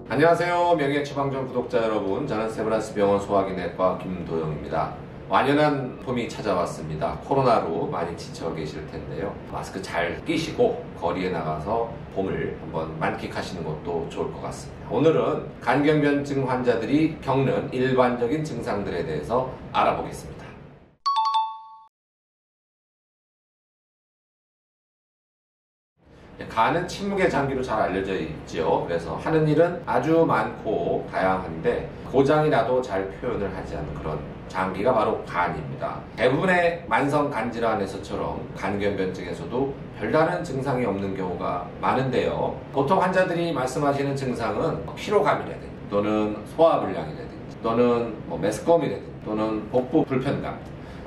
안녕하세요. 명예처방전 구독자 여러분, 저는 세브란스 병원 소화기내과 김도영입니다. 완연한 봄이 찾아왔습니다. 코로나로 많이 지쳐 계실 텐데요. 마스크 잘 끼시고 거리에 나가서 봄을 한번 만끽하시는 것도 좋을 것 같습니다. 오늘은 간경변증 환자들이 겪는 일반적인 증상들에 대해서 알아보겠습니다. 간은 침묵의 장기로 잘 알려져 있죠. 그래서 하는 일은 아주 많고 다양한데 고장이 나도 잘 표현을 하지 않는 그런 장기가 바로 간입니다. 대부분의 만성 간질환에서처럼 간경변증에서도 별다른 증상이 없는 경우가 많은데요. 보통 환자들이 말씀하시는 증상은 피로감이라든지 또는 소화불량이라든지 또는 메스꺼움이라든지 또는 복부 불편감,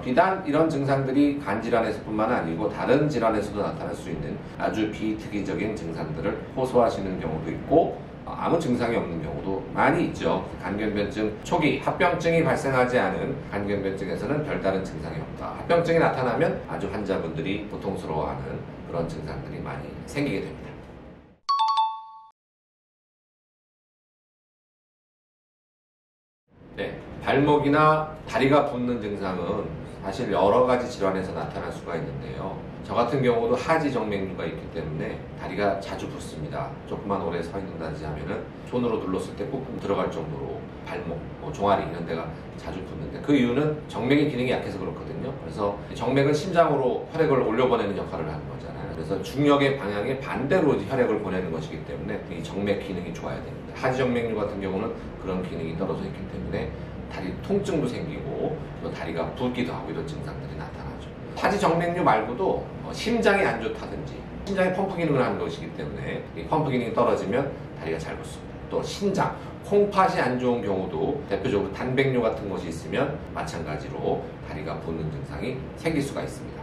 비단 이런 증상들이 간질환에서뿐만 아니고 다른 질환에서도 나타날 수 있는 아주 비특이적인 증상들을 호소하시는 경우도 있고 아무 증상이 없는 경우도 많이 있죠. 간경변증 초기 합병증이 발생하지 않은 간경변증에서는 별다른 증상이 없다. 합병증이 나타나면 아주 환자분들이 고통스러워하는 그런 증상들이 많이 생기게 됩니다. 네, 발목이나 다리가 붓는 증상은 사실 여러 가지 질환에서 나타날 수가 있는데요. 저 같은 경우도 하지 정맥류가 있기 때문에 다리가 자주 붓습니다. 조금만 오래 서 있는다지 하면은 손으로 눌렀을 때 꾹꾹 들어갈 정도로 발목, 종아리 이런 데가 자주 붓는데 그 이유는 정맥의 기능이 약해서 그렇거든요. 그래서 정맥은 심장으로 혈액을 올려보내는 역할을 하는 거잖아요. 그래서 중력의 방향에 반대로 혈액을 보내는 것이기 때문에 이 정맥 기능이 좋아야 됩니다. 하지 정맥류 같은 경우는 그런 기능이 떨어져 있기 때문에 다리 통증도 생기고 또 다리가 붓기도 하고 이런 증상들이 나타나죠. 하지 정맥류 말고도 심장이 안 좋다든지 심장이 펌프 기능을 하는 것이기 때문에 이 펌프 기능이 떨어지면 다리가 잘 붓습니다. 또 신장, 콩팥이 안 좋은 경우도 대표적으로 단백뇨 같은 것이 있으면 마찬가지로 다리가 붓는 증상이 생길 수가 있습니다.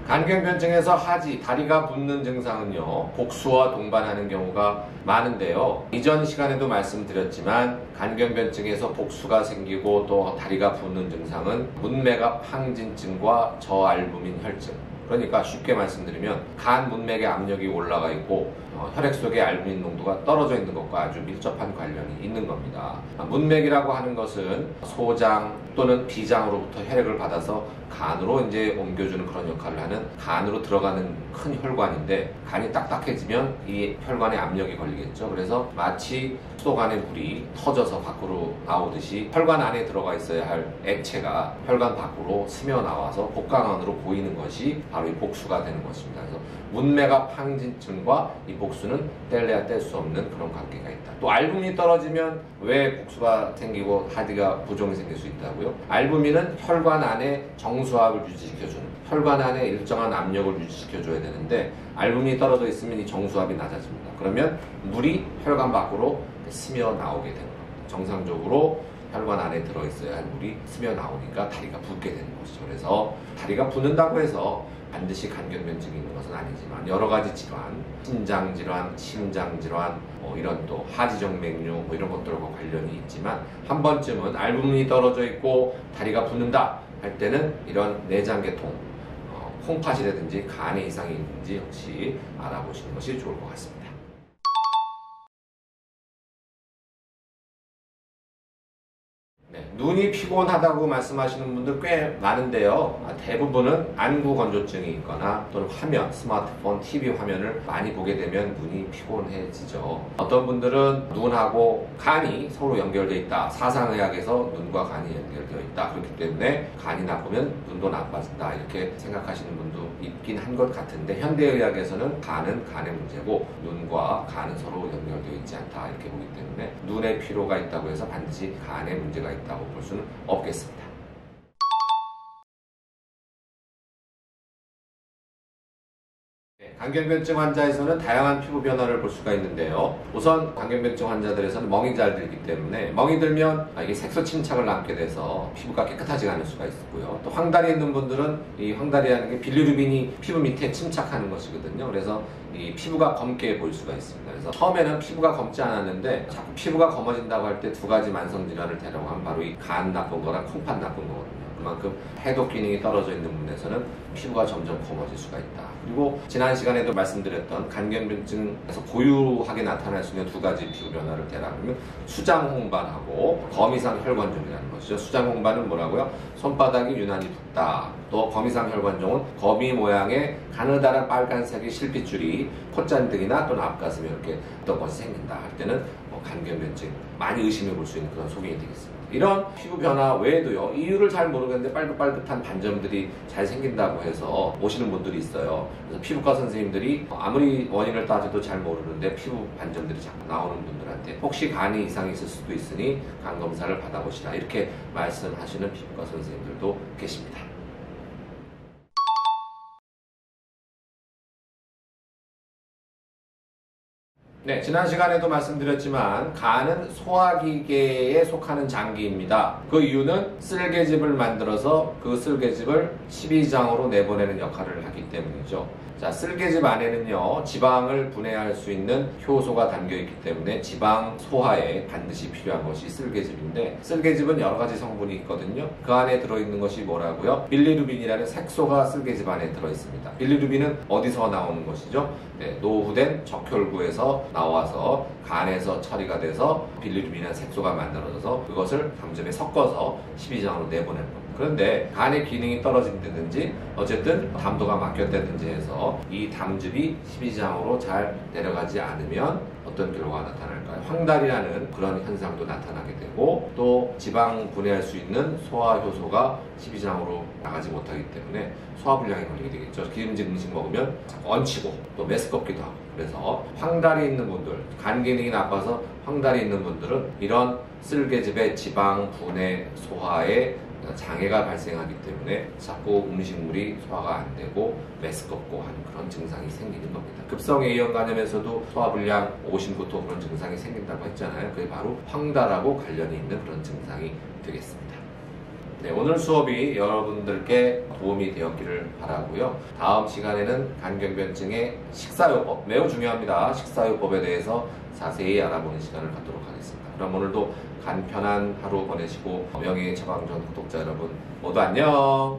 간경변증에서 하지, 다리가 붓는 증상은요, 복수와 동반하는 경우가 많은데요. 이전 시간에도 말씀드렸지만 간경변증에서 복수가 생기고 또 다리가 붓는 증상은 문맥압 항진증과 저알부민 혈증, 그러니까 쉽게 말씀드리면 간 문맥의 압력이 올라가 있고 혈액 속의 알부민 농도가 떨어져 있는 것과 아주 밀접한 관련이 있는 겁니다. 문맥이라고 하는 것은 소장 또는 비장으로부터 혈액을 받아서 간으로 이제 옮겨주는 그런 역할을 하는 간으로 들어가는 큰 혈관인데 간이 딱딱해지면 이 혈관에 압력이 걸리겠죠. 그래서 마치 수도관의 물이 터져서 밖으로 나오듯이 혈관 안에 들어가 있어야 할 액체가 혈관 밖으로 스며 나와서 복강안으로 보이는 것이 바로 이 복수가 되는 것입니다. 그래서 문맥압 항진증과 이 복수는 뗄래야 뗄 수 없는 그런 관계가 있다. 또 알부민이 떨어지면 왜 복수가 생기고 하지가 부종이 생길 수 있다고요? 알부민은 혈관 안에 정수압을 유지시켜주는, 혈관 안에 일정한 압력을 유지시켜줘야 되는데 알부민이 떨어져 있으면 이 정수압이 낮아집니다. 그러면 물이 혈관 밖으로 스며 나오게 되는 겁니다. 정상적으로 혈관 안에 들어있어야 할 물이 스며 나오니까 다리가 붓게 되는 것이죠. 그래서 다리가 붓는다고 해서 반드시 간경변증이 있는 것은 아니지만 여러 가지 질환, 신장질환, 심장질환, 이런 또 하지정맥류 이런 것들과 관련이 있지만 한 번쯤은 알부민이 떨어져 있고 다리가 붓는다 할 때는 이런 내장계통, 콩팥이라든지 간에 이상이 있는지 역시 알아보시는 것이 좋을 것 같습니다. 네, 눈이 피곤하다고 말씀하시는 분들 꽤 많은데요. 대부분은 안구 건조증이 있거나 또는 화면, 스마트폰, TV 화면을 많이 보게 되면 눈이 피곤해지죠. 어떤 분들은 눈하고 간이 서로 연결되어 있다. 사상의학에서 눈과 간이 연결되어 있다. 그렇기 때문에 간이 나쁘면 눈도 나빠진다. 이렇게 생각하시는 분도 있긴 한 것 같은데 현대의학에서는 간은 간의 문제고 눈과 간은 서로 연결되어 있지 않다. 이렇게 보기 때문에 눈에 피로가 있다고 해서 반드시 간에 문제가 있다고 볼 수는 없겠습니다. 간경변증 환자에서는 다양한 피부 변화를 볼 수가 있는데요. 우선 간경변증 환자들에서는 멍이 잘 들기 때문에 멍이 들면 이게 색소 침착을 남게 돼서 피부가 깨끗하지 않을 수가 있고요. 또 황달이 있는 분들은 이 황달이라는 게 빌리루빈이 피부 밑에 침착하는 것이거든요. 그래서 이 피부가 검게 보일 수가 있습니다. 그래서 처음에는 피부가 검지 않았는데 자꾸 피부가 검어진다고 할 때 두 가지 만성 질환을 데려고 하면 바로 이 간 나쁜 거랑 콩팥 나쁜 거거든요. 그만큼 해독 기능이 떨어져 있는 분에서는 피부가 점점 검어질 수가 있다. 그리고 지난 시간에도 말씀드렸던 간경변증에서 고유하게 나타날 수 있는 두 가지 피부 변화를 대라면 수장홍반하고 거미상 혈관종이라는 것이죠. 수장홍반은 뭐라고요? 손바닥이 유난히 붓다. 또 거미상 혈관종은 거미 모양의 가느다란 빨간색의 실핏줄이 콧잔등이나 또는 앞가슴에 이렇게 어떤 것이 생긴다 할 때는 간경변증 많이 의심해 볼 수 있는 그런 소견이 되겠습니다. 이런 피부 변화 외에도요, 이유를 잘 모르겠는데 빨긋빨긋한 반점들이 잘 생긴다고 해서 오시는 분들이 있어요. 그래서 피부과 선생님들이 아무리 원인을 따져도 잘 모르는데 피부 반점들이 자꾸 나오는 분들한테 혹시 간이 이상이 있을 수도 있으니 간 검사를 받아보시라 이렇게 말씀하시는 피부과 선생님들도 계십니다. 네, 지난 시간에도 말씀드렸지만 간은 소화기계에 속하는 장기입니다. 그 이유는 쓸개즙을 만들어서 그 쓸개즙을 십이장으로 내보내는 역할을 하기 때문이죠. 자, 쓸개즙 안에는요, 지방을 분해할 수 있는 효소가 담겨 있기 때문에 지방 소화에 반드시 필요한 것이 쓸개즙인데, 쓸개즙은 여러 가지 성분이 있거든요. 그 안에 들어있는 것이 뭐라고요? 빌리루빈이라는 색소가 쓸개즙 안에 들어있습니다. 빌리루빈은 어디서 나오는 것이죠? 네, 노후된 적혈구에서 나와서 간에서 처리가 돼서 빌리루빈이라는 색소가 만들어져서 그것을 담즙에 섞어서 십이장으로 내보내는 겁니다. 그런데 간의 기능이 떨어진다든지 어쨌든 담도가 막혔다든지 해서 이 담즙이 십이장으로 잘 내려가지 않으면 어떤 결과가 나타날까요? 황달이라는 그런 현상도 나타나게 되고, 또 지방 분해할 수 있는 소화효소가 십이장으로 나가지 못하기 때문에 소화불량에 걸리게 되겠죠. 기름진 음식 먹으면 얹히고 또 메스껍기도 하고. 그래서 황달이 있는 분들, 간 기능이 나빠서 황달이 있는 분들은 이런 쓸개즙의 지방 분해 소화에 장애가 발생하기 때문에 자꾸 음식물이 소화가 안 되고 메스껍고 하는 그런 증상이 생기는 겁니다. 급성 A형 간염에서도 소화불량, 오심부터 그런 증상이 생긴다고 했잖아요. 그게 바로 황달하고 관련이 있는 그런 증상이 되겠습니다. 네, 오늘 수업이 여러분들께 도움이 되었기를 바라고요. 다음 시간에는 간경변증의 식사요법, 매우 중요합니다. 식사요법에 대해서 자세히 알아보는 시간을 갖도록 하겠습니다. 그럼 오늘도 간편한 하루 보내시고 명예의 처방전 구독자 여러분 모두 안녕.